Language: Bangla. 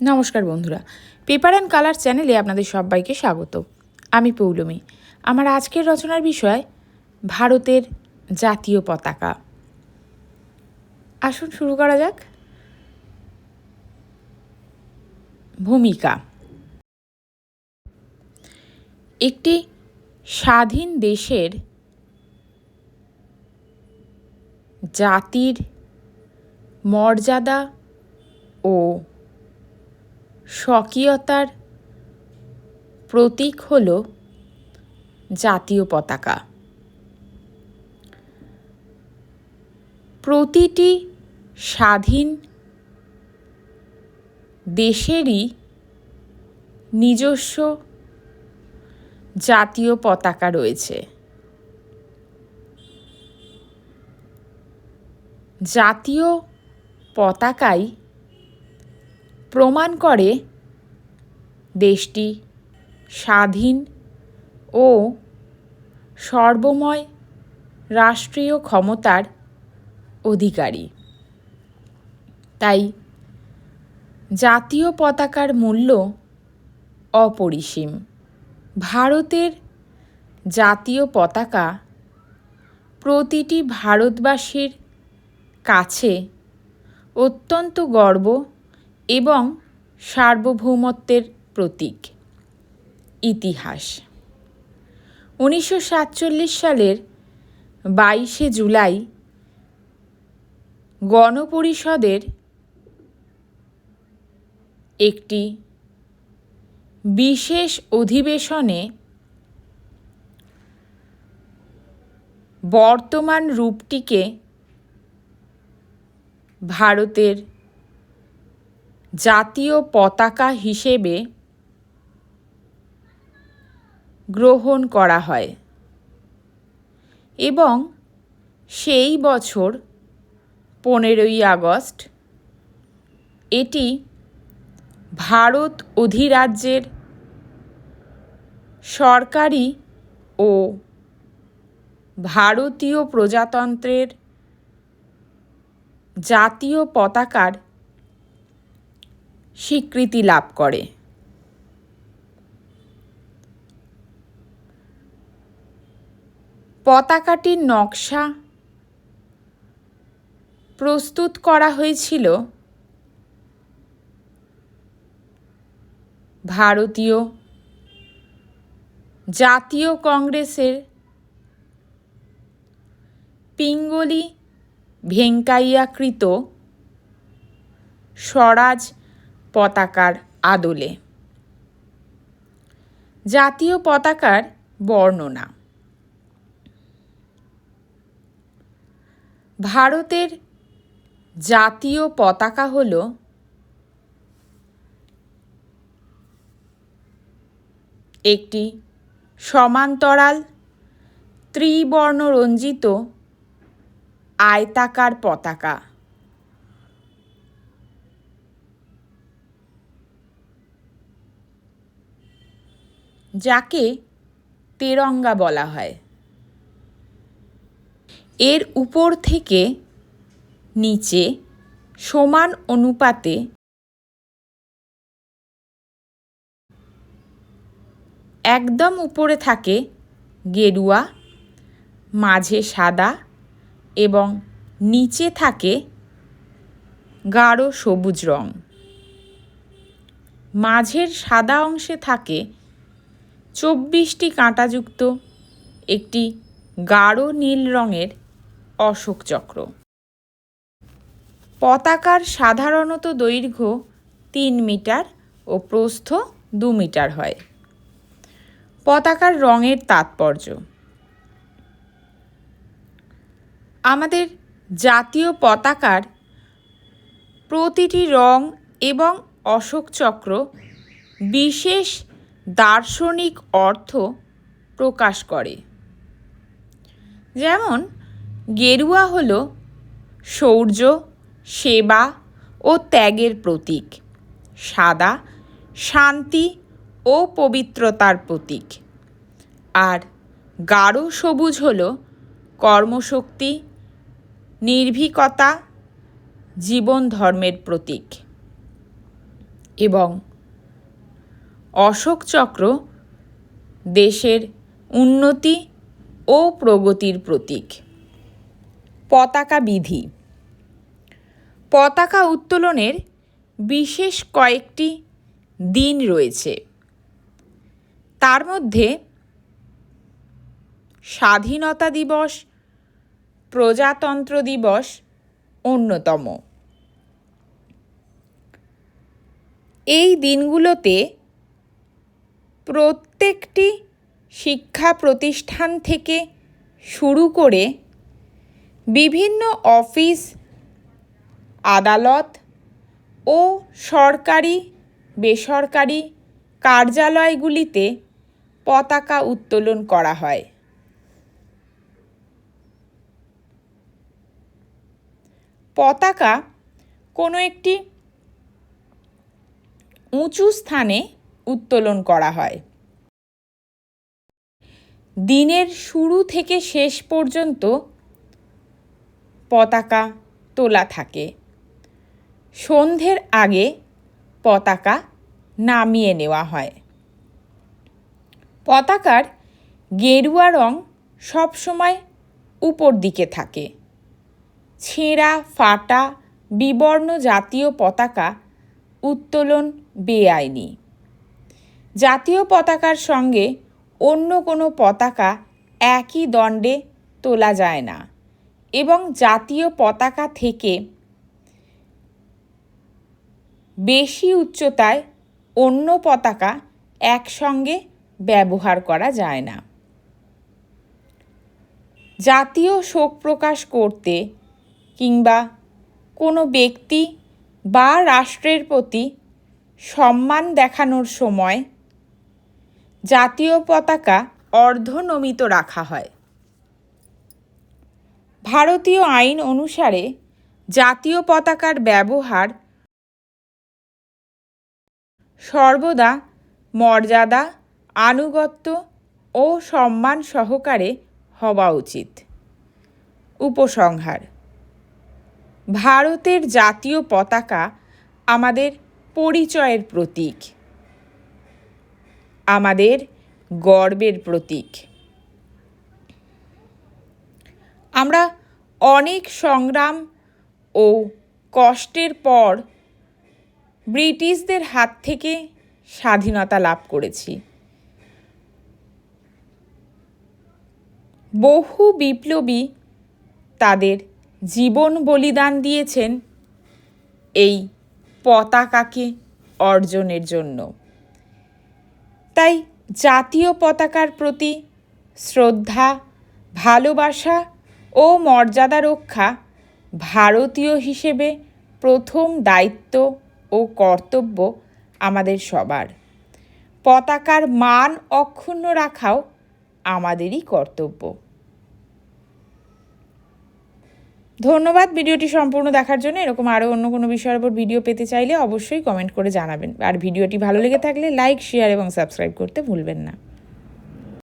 নমস্কার বন্ধুরা, পেপার অ্যান্ড কালার চ্যানেলে আপনাদের সবাইকে স্বাগত। আমি পৌলমী। আমার আজকের রচনার বিষয় ভারতের জাতীয় পতাকা। আসুন শুরু করা যাক। ভূমিকা। একটি স্বাধীন দেশের জাতির মর্যাদা ও স্বকীয়তার প্রতীক হল জাতীয় পতাকা। প্রতিটি স্বাধীন দেশেরই নিজস্ব জাতীয় পতাকা রয়েছে। জাতীয় পতাকাই প্রমাণ করে দেশটি স্বাধীন ও সর্বময় রাষ্ট্রীয় ক্ষমতার অধিকারী। তাই জাতীয় পতাকার মূল্য অপরিসীম। ভারতের জাতীয় পতাকা প্রতিটি ভারতবাসীর কাছে অত্যন্ত গর্ব এবং সার্বভৌমত্বের প্রতীক। ইতিহাস। 1947 সালের 22শে জুলাই গণপরিষদের একটি বিশেষ অধিবেশনে বর্তমান রূপটিকে ভারতের জাতীয় পতাকা হিসেবে গ্রহণ করা হয় এবং সেই বছর 15ই আগস্ট এটি ভারত অধিরাজ্যের সরকারি ও ভারতীয় প্রজাতন্ত্রের জাতীয় পতাকার স্বীকৃতি লাভ করে। পতাকাটির নকশা প্রস্তুত করা হয়েছিল ভারতীয় জাতীয় কংগ্রেসের পিঙ্গলি ভেঙ্কাইয়াকৃত স্বরাজ পতাকার আদলে। জাতীয় পতাকার বর্ণনা। ভারতের জাতীয় পতাকা হল একটি সমান্তরাল ত্রিবর্ণরঞ্জিত আয়তাকার পতাকা। যাকে তেরঙ্গা বলা হয়। এর উপর থেকে নিচে সমান অনুপাতে একদম উপরে থাকে গেরুয়া, মাঝে সাদা এবং নিচে থাকে গাঢ় সবুজ রং। মাঝের সাদা অংশে থাকে 24টি কাঁটাযুক্ত একটি গাঢ় নীল রঙের অশোক চক্র। পতাকার সাধারণত দৈর্ঘ্য 3 মিটার ও প্রস্থ 2 মিটার হয়। পতাকার রঙের তাৎপর্য। আমাদের জাতীয় পতাকার প্রতিটি রং এবং অশোক চক্র বিশেষ দার্শনিক অর্থ প্রকাশ করে। যেমন গেরুয়া হল শৌর্য, সেবা ও ত্যাগের প্রতীক। সাদা শান্তি ও পবিত্রতার প্রতীক। আর গাঢ় সবুজ হল কর্মশক্তি, নির্ভীকতা, জীবন ধর্মের প্রতীক। এবং অশোক চক্র দেশের উন্নতি ও প্রগতির প্রতীক। পতাকা বিধি। পতাকা উত্তোলনের বিশেষ কয়েকটি দিন রয়েছে। তার মধ্যে স্বাধীনতা দিবস, প্রজাতন্ত্র দিবস অন্যতম। এই দিনগুলোতে প্রত্যেকটি শিক্ষা প্রতিষ্ঠান থেকে শুরু করে বিভিন্ন অফিস, আদালত ও সরকারি বেসরকারি কার্যালয়গুলিতে পতাকা উত্তোলন করা হয়। পতাকা কোনো একটি উঁচু স্থানে উত্তোলন করা হয়। দিনের শুরু থেকে শেষ পর্যন্ত পতাকা তোলা থাকে। সন্ধ্যের আগে পতাকা নামিয়ে নেওয়া হয়। পতাকার গেরুয়া রং সবসময় উপর দিকে থাকে। ছেঁড়া ফাটা বিবর্ণ জাতীয় পতাকা উত্তোলন বেআইনি। জাতীয় পতাকার সঙ্গে অন্য কোনো পতাকা একই দণ্ডে তোলা যায় না এবং জাতীয় পতাকা থেকে বেশি উচ্চতায় অন্য পতাকা একসঙ্গে ব্যবহার করা যায় না। জাতীয় শোক প্রকাশ করতে কিংবা কোনো ব্যক্তি বা রাষ্ট্রের প্রতি সম্মান দেখানোর সময় জাতীয় পতাকা অর্ধনমিত রাখা হয়। ভারতীয় আইন অনুসারে জাতীয় পতাকার ব্যবহার সর্বদা মর্যাদা, আনুগত্য ও সম্মান সহকারে হওয়া উচিত। উপসংহার: ভারতের জাতীয় পতাকা আমাদের পরিচয়ের প্রতীক, আমাদের গর্বের প্রতীক। আমরা অনেক সংগ্রাম ও কষ্টের পর ব্রিটিশদের হাত থেকে স্বাধীনতা লাভ করেছি। বহু বিপ্লবী তাদের জীবন বলিদান দিয়েছেন এই পতাকাকে অর্জনের জন্য। তাই জাতীয় পতাকার প্রতি শ্রদ্ধা, ভালোবাসা ও মর্যাদা রক্ষা ভারতীয় হিসেবে প্রথম দায়িত্ব ও কর্তব্য আমাদের সবার। পতাকার মান অক্ষুণ্ণ রাখাও আমাদেরই কর্তব্য। ধন্যবাদ ভিডিওটি সম্পূর্ণ দেখার জন্য। এরকম আরও অন্য কোনো বিষয়ের উপর ভিডিও পেতে চাইলে অবশ্যই কমেন্ট করে জানাবেন। আর ভিডিওটি ভালো লেগে থাকলে লাইক, শেয়ার এবং সাবস্ক্রাইব করতে ভুলবেন না।